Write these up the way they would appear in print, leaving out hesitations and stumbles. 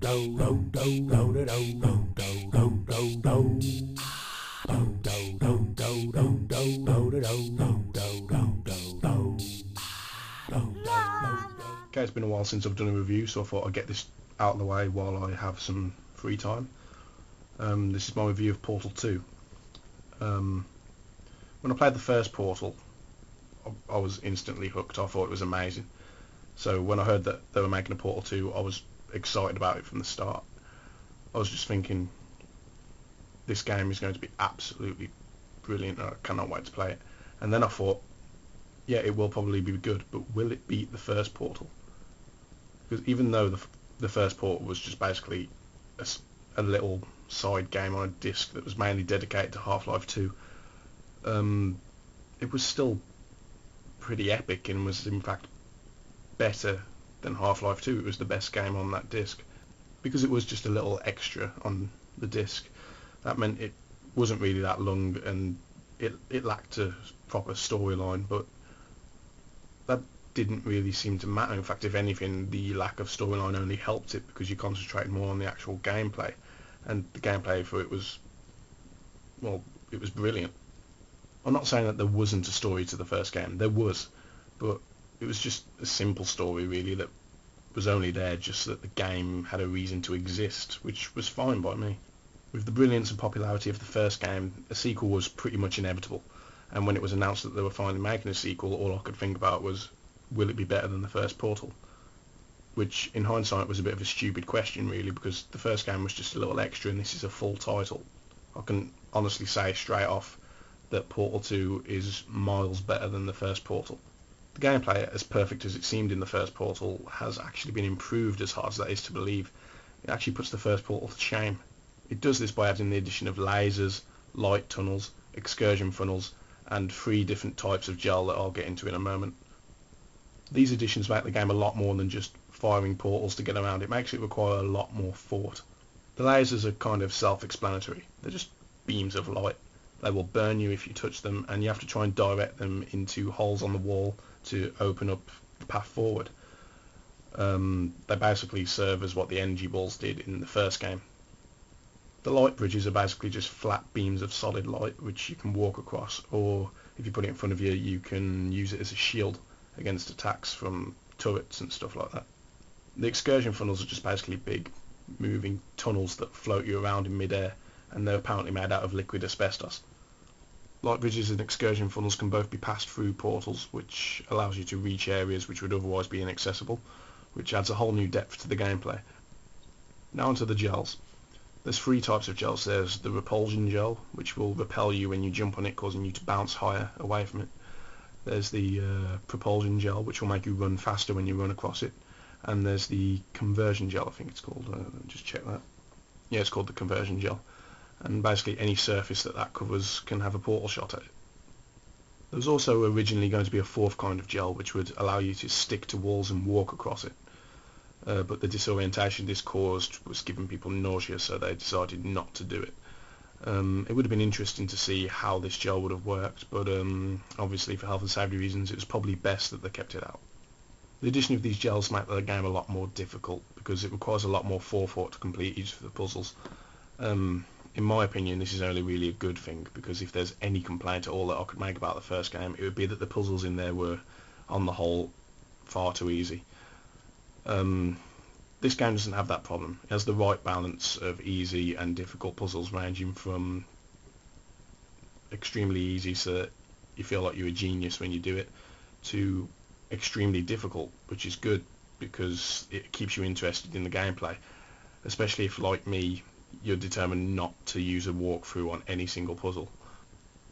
Okay, it's been a while since I've done a review, so I thought I'd get this out of the way while I have some free time. This is my review of Portal 2. When I played the first Portal, I was instantly hooked. I thought it was amazing. So when I heard that they were making a Portal 2, I was excited about it from the start. I was just thinking, this game is going to be absolutely brilliant. I cannot wait to play it. And then I thought, yeah, it will probably be good, but will it beat the first Portal? Because even though the first Portal was just basically a little side game on a disc that was mainly dedicated to Half-Life 2, it was still pretty epic and was in fact better than Half-Life 2. It was the best game on that disc. Because it was just a little extra on the disc, that meant it wasn't really that long and it lacked a proper storyline, but that didn't really seem to matter. In fact, if anything, the lack of storyline only helped it because you concentrated more on the actual gameplay, and the gameplay for it was, well, it was brilliant. I'm not saying that there wasn't a story to the first game. There was, but it was just a simple story really that was only there just so that the game had a reason to exist, which was fine by me. With the brilliance and popularity of the first game, a sequel was pretty much inevitable, and when it was announced that they were finally making a sequel, all I could think about was, will it be better than the first Portal? Which, in hindsight, was a bit of a stupid question, really, because the first game was just a little extra, and this is a full title. I can honestly say straight off that Portal 2 is miles better than the first Portal. The gameplay, as perfect as it seemed in the first Portal, has actually been improved, as hard as that is to believe. It actually puts the first Portal to shame. It does this by adding the addition of lasers, light tunnels, excursion funnels, and 3 different types of gel that I'll get into in a moment. These additions make the game a lot more than just firing portals to get around. It makes it require a lot more thought. The lasers are kind of self-explanatory. They're just beams of light. They will burn you if you touch them, and you have to try and direct them into holes on the wall to open up the path forward. They basically serve as what the energy balls did in the first game. The light bridges are basically just flat beams of solid light which you can walk across, or if you put it in front of you, you can use it as a shield against attacks from turrets and stuff like that. The excursion funnels are just basically big moving tunnels that float you around in midair, and they're apparently made out of liquid asbestos. Light bridges and excursion funnels can both be passed through portals, which allows you to reach areas which would otherwise be inaccessible, which adds a whole new depth to the gameplay. Now onto the gels. There's 3 types of gels. There's the repulsion gel, which will repel you when you jump on it, causing you to bounce higher away from it. There's the propulsion gel, which will make you run faster when you run across it. And there's the conversion gel, I think it's called. Just check that. Yeah, it's called the conversion gel. And basically any surface that covers can have a portal shot at it. There was also originally going to be a 4th kind of gel, which would allow you to stick to walls and walk across it. But the disorientation this caused was giving people nausea, so they decided not to do it. It would have been interesting to see how this gel would have worked, but obviously for health and safety reasons it was probably best that they kept it out. The addition of these gels make the game a lot more difficult because it requires a lot more forethought to complete each of the puzzles. In my opinion, this is only really a good thing, because if there's any complaint at all that I could make about the first game, it would be that the puzzles in there were, on the whole, far too easy. This game doesn't have that problem. It has the right balance of easy and difficult puzzles, ranging from extremely easy so that you feel like you're a genius when you do it, to extremely difficult, which is good because it keeps you interested in the gameplay, especially if, like me, you're determined not to use a walkthrough on any single puzzle.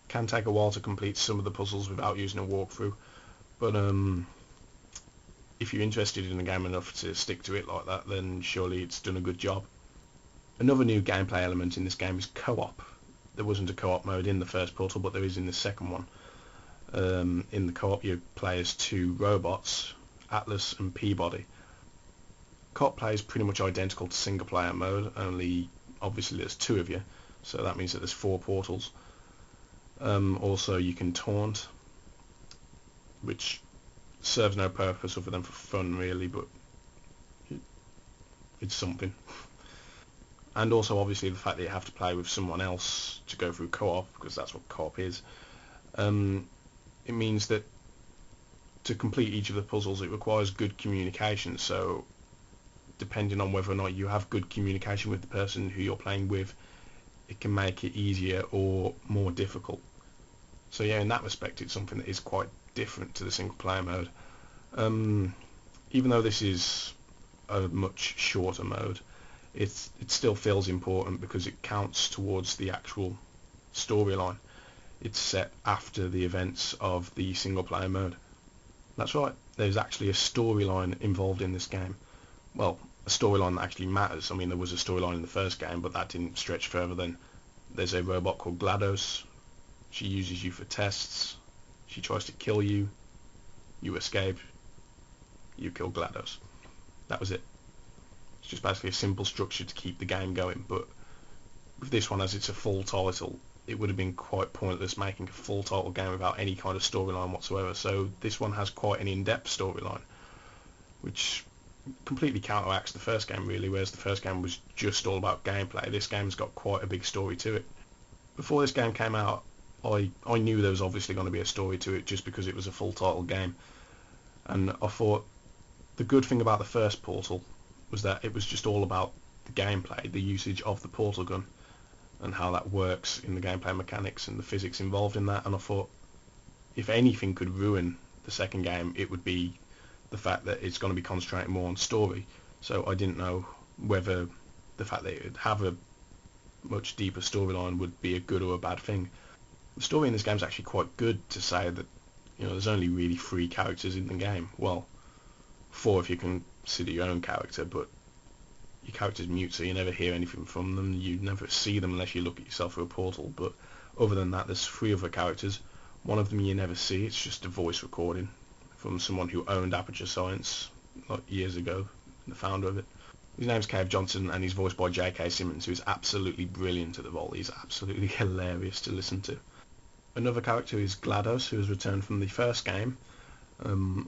It can take a while to complete some of the puzzles without using a walkthrough, but if you're interested in the game enough to stick to it like that, then surely it's done a good job. Another new gameplay element in this game is co-op. There wasn't a co-op mode in the first Portal, but there is in the second one. In the co-op you play as 2 robots, Atlas and Peabody. Co-op play is pretty much identical to single player mode, only obviously there's 2 of you, so that means that there's 4 portals. Also you can taunt, which serves no purpose other than for fun really, but it it's something. And also obviously the fact that you have to play with someone else to go through co-op, because that's what co-op is. It means that to complete each of the puzzles it requires good communication, so depending on whether or not you have good communication with the person who you're playing with, it can make it easier or more difficult. So yeah, in that respect it's something that is quite different to the single player mode. Even though this is a much shorter mode, it still feels important because it counts towards the actual storyline. It's set after the events of the single player mode. That's right, there's actually a storyline involved in this game. Well, a storyline that actually matters. I mean, there was a storyline in the first game, but that didn't stretch further than there's a robot called GLaDOS. She uses you for tests. She tries to kill you. You escape. You kill GLaDOS. That was it. It's just basically a simple structure to keep the game going, but with this one, as it's a full title, it would have been quite pointless making a full title game without any kind of storyline whatsoever. So this one has quite an in-depth storyline, which completely counteracts the first game really, whereas the first game was just all about gameplay. This game's got quite a big story to it. Before this game came out, I knew there was obviously going to be a story to it just because it was a full title game, and I thought the good thing about the first Portal was that it was just all about the gameplay, the usage of the portal gun and how that works in the gameplay mechanics and the physics involved in that. And I thought if anything could ruin the second game, it would be the fact that it's going to be concentrating more on story. So I didn't know whether the fact that it would have a much deeper storyline would be a good or a bad thing. The story in this game is actually quite good, to say that, you know, there's only really 3 characters in the game. Well, 4 if you consider your own character, but your character's mute, so you never hear anything from them. You never see them unless you look at yourself through a portal. But other than that, there's 3 other characters. One of them you never see. It's just a voice recording from someone who owned Aperture Science like years ago, the founder of it. His name's Cave Johnson, and he's voiced by J.K. Simmons, who's absolutely brilliant at the role. He's absolutely hilarious to listen to. Another character is GLaDOS, who has returned from the first game.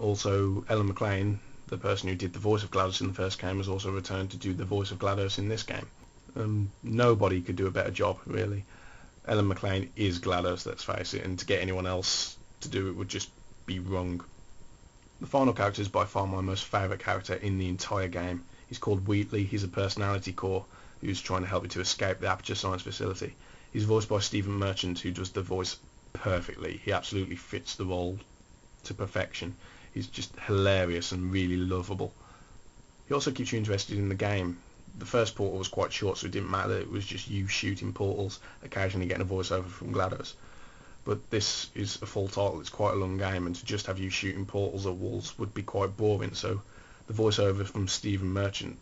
Also, Ellen McLean, the person who did the voice of GLaDOS in the first game, has also returned to do the voice of GLaDOS in this game. Nobody could do a better job, really. Ellen McLean is GLaDOS, let's face it, and to get anyone else to do it would just be wrong. The final character is by far my most favourite character in the entire game. He's called Wheatley. He's a personality core who's trying to help you to escape the Aperture Science facility. He's voiced by Stephen Merchant, who does the voice perfectly. He absolutely fits the role to perfection. He's just hilarious and really lovable. He also keeps you interested in the game. The first Portal was quite short, so it didn't matter. It was just you shooting portals, occasionally getting a voiceover from GLaDOS. But this is a full title. It's quite a long game, and to just have you shooting portals at walls would be quite boring. So the voiceover from Stephen Merchant,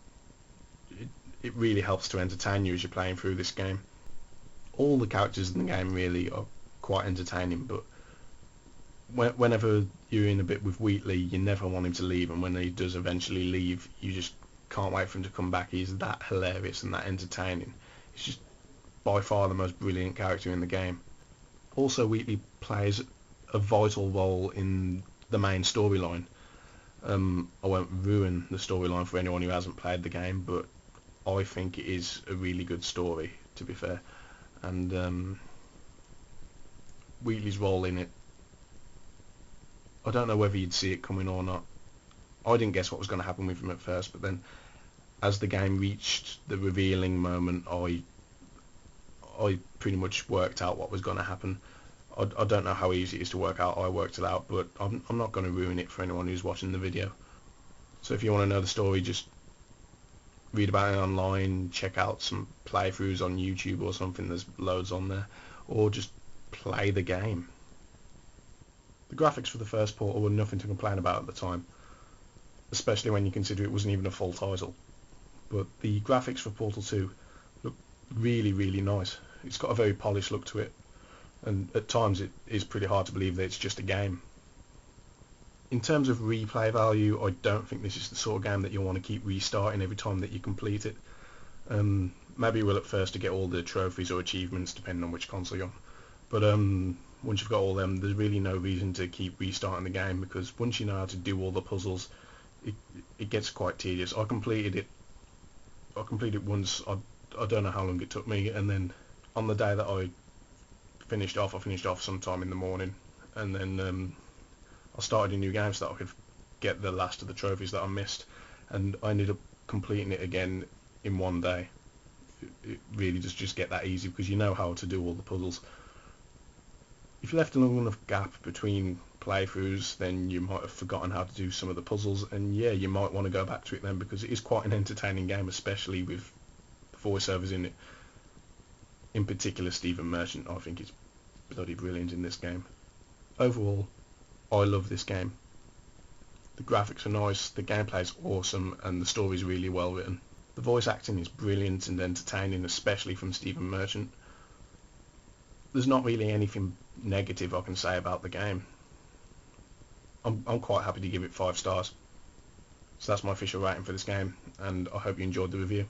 it really helps to entertain you as you're playing through this game. All the characters in the game really are quite entertaining, but whenever you're in a bit with Wheatley, you never want him to leave, and when he does eventually leave, you just can't wait for him to come back. He's that hilarious and that entertaining. He's just by far the most brilliant character in the game. Also, Wheatley plays a vital role in the main storyline. I won't ruin the storyline for anyone who hasn't played the game, but I think it is a really good story, to be fair. And Wheatley's role in it, I don't know whether you'd see it coming or not. I didn't guess what was going to happen with him at first, but then as the game reached the revealing moment, I pretty much worked out what was going to happen. I don't know how easy it is to work out. I worked it out, but I'm not going to ruin it for anyone who's watching the video. So if you want to know the story, just read about it online, check out some playthroughs on YouTube or something. There's loads on there. Or just play the game. The graphics for the first Portal were nothing to complain about at the time, especially when you consider it wasn't even a full title. But the graphics for Portal 2 look really, really nice. It's got a very polished look to it, and at times it is pretty hard to believe that it's just a game. In terms of replay value, I don't think this is the sort of game that you'll want to keep restarting every time that you complete it. Maybe you will at first to get all the trophies or achievements, depending on which console you're on. But once you've got all them, there's really no reason to keep restarting the game, because once you know how to do all the puzzles, it gets quite tedious. I completed it I completed it once. I don't know how long it took me, and then on the day that I finished off sometime in the morning, and then I started a new game so that I could get the last of the trophies that I missed, and I ended up completing it again in one day. It really does just get that easy because you know how to do all the puzzles. If you left a long enough gap between playthroughs, then you might have forgotten how to do some of the puzzles, and yeah, you might want to go back to it then, because it is quite an entertaining game, especially with the voiceovers in it. In particular, Stephen Merchant, I think is bloody brilliant in this game. Overall, I love this game. The graphics are nice, the gameplay is awesome, and the story is really well written. The voice acting is brilliant and entertaining, especially from Stephen Merchant. There's not really anything negative I can say about the game. I'm quite happy to give it 5 stars. So that's my official rating for this game, and I hope you enjoyed the review.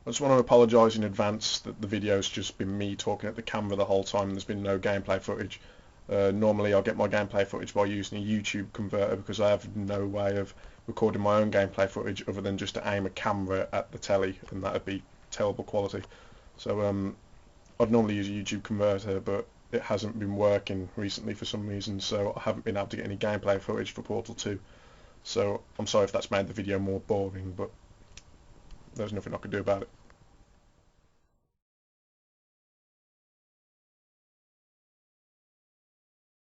I just want to apologise in advance that the video's just been me talking at the camera the whole time. There's been no gameplay footage. Normally I'll get my gameplay footage by using a YouTube converter because I have no way of recording my own gameplay footage other than just to aim a camera at the telly, and that would be terrible quality. So I'd normally use a YouTube converter, but it hasn't been working recently for some reason, so I haven't been able to get any gameplay footage for Portal 2. So I'm sorry if that's made the video more boring, but there's nothing I can do about it.